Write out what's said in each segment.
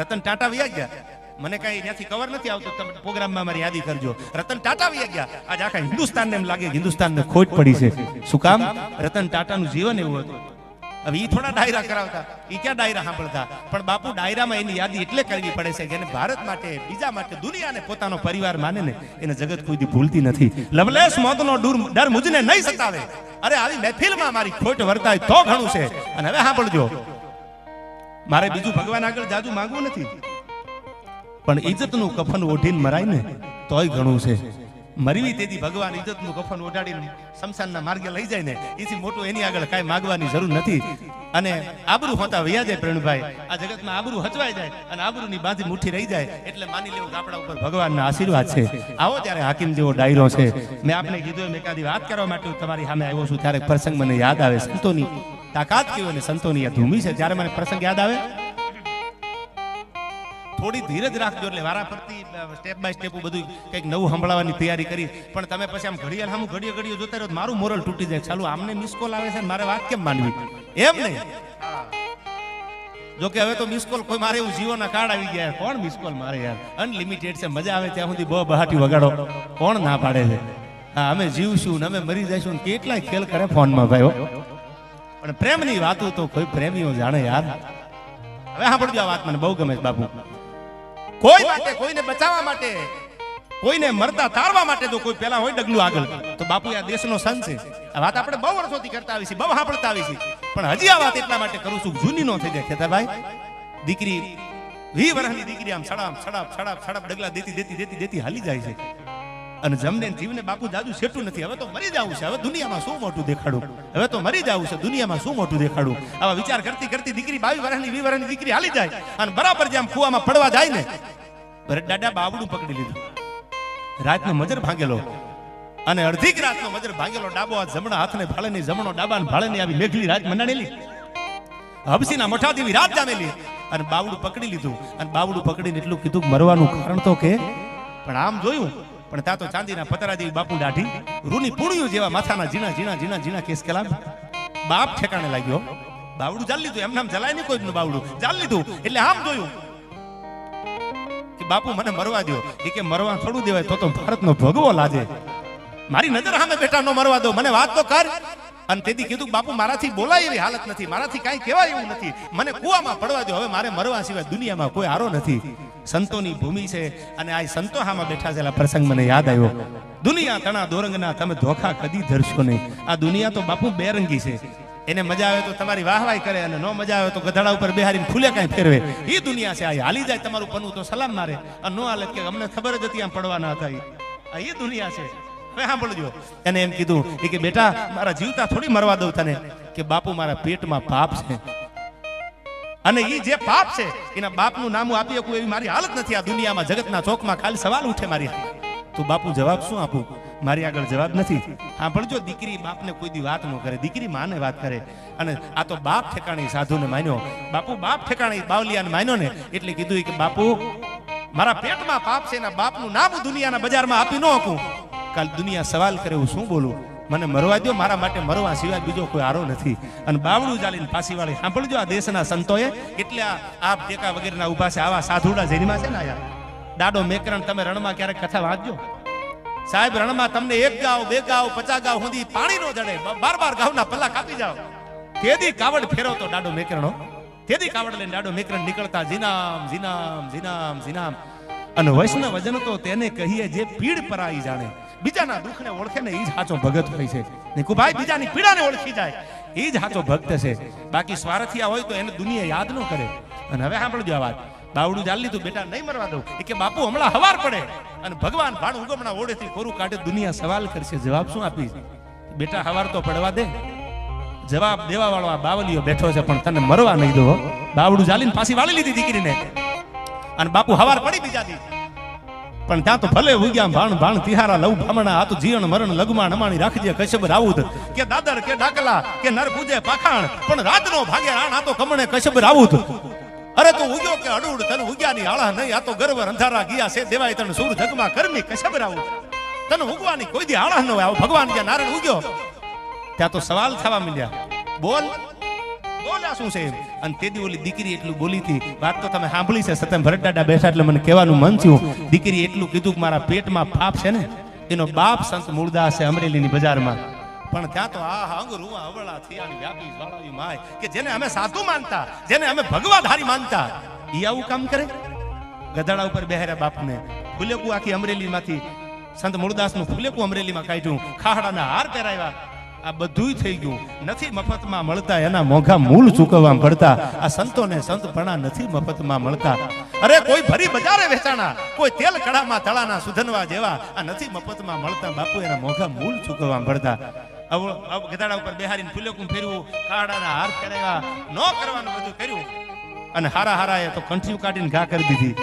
રતન ટાટા વયા ગયા, મને કઈ ત્યાંથી કવર નથી આવતું, તમે પ્રોગ્રામમાં મારી યાદી કરજો. રતન ટાટા વયા ગયા, આજ આખા હિન્દુસ્તાનને એમ લાગે હિન્દુસ્તાનને ખોટ પડી છે. શું કામ? રતન ટાટાનું જીવન એવું હતું. હવે ઈ થોડા ડાયરા કરાવતા, ઈ ક્યાં ડાયરા સાંભળતા, પણ બાપુ ડાયરામાં એની યાદી એટલે કરવી પડે છે કે એને ભારત માટે, બીજા માટે, દુનિયાને પોતાનો પરિવાર માને ને એને જગત કોઈ ભૂલતી નથી. લવલેસ મોતનો ડર મુજને નહીં સતાવે. અરે આવી મહેફિલમાં મારી ખોટ વર્તાય તો ઘણું છે. અને હવે સાંભળજો, મારે બીજું ભગવાન આગળ જાજુ માંગવું નથી, પણ ઇજ્જતનું કફન ઓઢીને મરાય ને તોય ઘણું છે. મરવી તેથી ભગવાન ઇજ્જતનું કફન ઓઢાડીને શમશાનના માર્ગે લઈ જાય ને એથી મોટું એની આગળ કાંઈ માંગવાની જરૂર નથી. અને આબરૂ હોતા વયા જાય પ્રવીણભાઈ, આ જગતમાં આબરૂ હચવાઈ જાય અને આબરૂની બાંધી મુઠ્ઠી રહી જાય એટલે માની લેવું કે આપણા ઉપર ભગવાનના આશીર્વાદ છે. આવો ત્યારે હાકીમ જેવો ડાયરો છે. મેં આપને કીધું એમ એકાદી વાત કરવા માટે તમારી સામે આવ્યો છું ત્યારે પ્રસંગ મને યાદ આવે. સંતોની તાકાત કેવી અને સંતોની આ ધૂમી છે ત્યારે મને પ્રસંગ યાદ આવે. થોડી ધીરજ રાખજો એટલે વારા ફરતી સ્ટેપ બાય સ્ટેપ બધું કંઈક નવું સંભળાવવાની તૈયારી કરી, પણ તમે પછી આમ ઘડિયાળ સામું ઘડીએ જોતા રહો મારું મોરલ તૂટી જાય. ચાલુ આમને મિસ કોલ આવે છે મારે વાત કેમ માનવી, એમ નહીં. જો કે હવે તો મિસ કોલ કોઈ મારે એવું જીવોના કાર્ડ આવી ગયા, કોણ મિસ કોલ મારે યાર, અનલિમિટેડ છે, મજા આવે ત્યાં સુધી બહુ બહાટી વગાડો, કોણ ના પાડે છે. હા, અમે જીવશું ને અમે મરી જઈશું ને કેટલાય ખેલ કરે ફોનમાં ભાઈઓ, પણ પ્રેમની વાતો તો કોઈ પ્રેમીઓ જાણે યાર. હવે સાંભળજો આ વાત, મને બહુ ગમે છે બાપુ. કોઈ માટે, કોઈને બચાવવા માટે, કોઈને મરતા તારવા માટે જો કોઈ પેલા હોય ડગલું આગળ, તો બાપુ આ દેશનો સંત છે. આ વાત આપણે બહુ વર્ષોથી કરતા આવી છે, બહુ સાંભળતા આવી છે, પણ હજી આ વાત એટલા માટે કરું છું જૂની નો થઈ જાય. ખેતરભાઈ, દીકરી 20 વર્ષની દીકરી આમ સડાપ ડગલા દેતી હાલી જાય છે અને જમને જીવને બાપુ જાજુ સેટું નથી. હવે તો મરી જવું છે, હવે દુનિયામાં શું મોટું દેખાડું, હવે તો મરી જવું છે, દુનિયામાં શું મોટું દેખાડું. આવા વિચાર કરતી કરતી દીકરી 22 વર્ષની 20 વર્ષની દીકરી હાલી જાય અને બરાબર જેમ કુવામાં પડવા જાય ને દાદા બાવડું પકડી લીધું. રાતનો મજર ભાંગેલો અને અડધી રાતનો મજર ભાંગેલો, ડાબો હાથ જમણા હાથને ભાળેની, જમણો ડાબાને ભાળેની આવી મેઘલી રાત મંડાણેલી, હબસીના મોઠા દેવી રાત જામેલી અને બાવડું પકડી લીધું. અને બાવડું પકડીને એટલું કીધું મરવાનું કારણ તો કે, પણ આમ જોયું પણ ત્યાં તો ચાંદીના પતરા જેવી બાપુ દાઢી, રૂની પૂણિયું જેવા માથાના ઝીણા કેસ કેલા, બાપ ઠેકાણે લાગ્યો. બાવડું ચાલી લીધું, એમ નામ જલાય નહીં કોઈ બાવડું ચાલી લીધું. એટલે આમ જોયું કે બાપુ મને મરવા દો. એ કે મરવા થોડું દેવાય, તો ભારતનો ભગવો લાજે, મારી નજર સામે બેઠા ન મરવા દો, મને વાત તો કર. અને તેથી કીધું બાપુ મારાથી બોલાય એવી હાલત નથી, મારાથી કાંઈ કહેવાય એવું નથી, મને કુવામાં પડવા દો, હવે મારે મરવા સિવાય દુનિયામાં કોઈ હારો નથી. સંતોની ભૂમિ છે અને આ સંતો હામાં બેઠા છે. પ્રસંગ મને યાદ આવ્યો. દુનિયા તણા દોરંગના, તમે ધોખા કદી ધરશો નહીં. આ દુનિયા તો બાપુ બેરંગી છે, એને મજા આવે તો તમારી વાહવાઈ કરે અને ન મજા આવે તો ગધડા ઉપર બેહારીને ફૂલે કાંઈ ફેરવે. એ દુનિયા છે. આ હાલી જાય તમારું પન્નું તો સલામ મારે, અને ન હાલે કે અમને ખબર જ હતી આમ પડવાના હતા. એ દુનિયા છે. હવે સાંભળજો, એને એમ કીધું કે બેટા મારા જીવતા થોડી મરવા દઉં તને, કે બાપુ મારા પેટમાં પાપ છે અને એ જે પાપ છે એના બાપનું નામ આપી શકું એવી મારી હાલત નથી. આ દુનિયામાં જગતના ચોકમાં ખાલી સવાલ ઉઠે મારી, તો બાપુ જવાબ શું આપું? મારી આગળ જવાબ નથી. સાંભળજો, દીકરી બાપને કોઈ દી વાત ન કરે, દીકરી માને વાત કરે. અને આ તો બાપ ઠેકાણી સાધુને માન્યો. બાપુ બાપ ઠેકાણી બાવલિયાને માન્યો ને એટલે કીધું કે બાપુ મારા પેટમાં પાપ છે, એના બાપનું નામ દુનિયાના બજારમાં આપી ન શકું. કાલ દુનિયા સવાલ કરે હું શું બોલું? મને મરવા દો, મારા માટે મરવા સિવાય બીજો કોઈ આરો નથી. અને બાવડું ચાલીને પાછી વાળી. સાંભળજો, આ દેશના સંતોએ એટલે આપ ટેકા વગેરેના ઉભા છે. આવા સાધુડા જેરીમાં છે ને આયા દાડો મેકરણ, તમે રણમાં ક્યારેક કથા વાંચજો સાહેબ. રણમાં તમને 1 ગાવ 2 ગાવ 50 ગાવ સુધી પાણી નો જડે, 12 ગાવના પલ્લા કાપી જાવ, તેદી કાવડ ફેરવતો દાડો મેકરણો, તેદી કાવડ લઈને દાડો મેકરણ નીકળતા જીનામ. અને વૈષ્ણવ વજન તો તેને કહીએ જે પીડ પરાઈ જાણે, બીજાના દુઃખને ઓળખે ને એ જ સાચો ભગત હોય છે. નિકુભાઈ બીજાની પીડાને ઓળખી જાય એ જ સાચો ભક્ત છે. બાકી સ્વાર્થિયા હોય તો એને દુનિયા યાદ ન કરે. અને હવે સાંભળજો આ વાત. બાવડું ચાલી લીધું, બેટા નહીં મરવા દઉં. એ કે બાપુ હમણાં હવાર પડે અને ભગવાન ભાણ ઉગમણા ઓળેથી કોરું કાઢે, દુનિયા સવાલ કરશે, જવાબ શું આપીશ? બેટા હવાર તો પડવા દે. જવાબ દેવા વાળો આ બાવલીઓ બેઠો છે, પણ તને મરવા નહીં દો. બાવડું ચાલીને પાછી વાળી લીધી દીકરીને અને બાપુ હવાર પડી બીજાથી. પણ ત્યાં તો ભલે ઉગ્યા ભાણ તિહારા લવ ભામણા, આ તો જીવન મરણ લગમાં નમાણી રાખજે કશ્યપ રાઉત, કે દાદર કે ડાકલા કે નર પૂજે પાખાણ, પણ રાતનો ભાગે રાણ, આ તો કમણે કશ્યપ રાઉત. અરે તું ઉગ્યો કે અડુડ, તને ઉગ્યાની આળા નહીં, આ તો ગર્વ અંધારા ગયા છે દેવાય તને સૂર જગમાં કરમી કશ્યપ રાઉત. તને ઉગવાની કોઈ દી આળા ન હોય. આવો ભગવાન જ્યાં નારાયણ ઉગ્યો ત્યાં તો સવાલ થવા માંડ્યા. બોલ બોલ્યા શું છે એમ. અને તેદી ઓલી દીકરી એટલું બોલી હતી, વાત તો તમે સાંભળી છે. સતમ ભરતદાદા બેઠા એટલે મને કહેવાનું મન થયું. દીકરી એટલું કીધું કે મારા પેટમાં પાપ છે ને, એનો બાપ સંત મૂળદાસ છે અમરેલીની બજારમાં. પણ ત્યાં તો આ અંગ રૂવા અવળા થયાની વ્યાપી જ્વાળાવી માય કે જેને અમે સાધુ માનતા, જેને અમે ભગવાધારી માનતા, ઈ આવું કામ કરે. ગધાડા ઉપર બેહાર્યા બાપને, ફુલેકું આખી અમરેલીમાંથી સંત મૂળદાસનું ફુલેકું અમરેલીમાં કાઢ્યું, ખાહડાના હાર પહેરાવ્યા. આ બધુંય થઈ ગયું. નથી મફતમાં મળતા, એના મોંઘા મૂળ ચૂકવવા પડતા. આ સંતોને સંતપણા નથી મફતમાં મળતા. અરે કોઈ ભરી બજારે વેચાણા, કોઈ તેલ કડામાં તળાના સુધનવા જેવા આ નથી મફતમાં મળતા. બાપુ એના મોંઘા મૂળ ચૂકવવા પડતા. ગધાડા ઉપર બેહારીને ફુલેકું ફેરવું, ખાહડાના હાર પહેરાવ્યા, ન કરવાનું બધું કર્યું. અને હારા હારા એ તો કંઠીઓ કાઢીને ઘા કરી દીધી.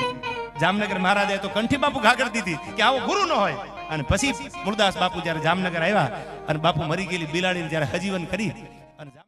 જામનગર મહારાજે તો કંઠી બાપુ ઘા કરી દીધી કે આવો ગુરુ ન હોય. અને પછી મૂળદાસ બાપુ જયારે જામનગર આવ્યા અને બાપુ મરી ગયેલી બિલાડીને જયારે હજીવન કરી અને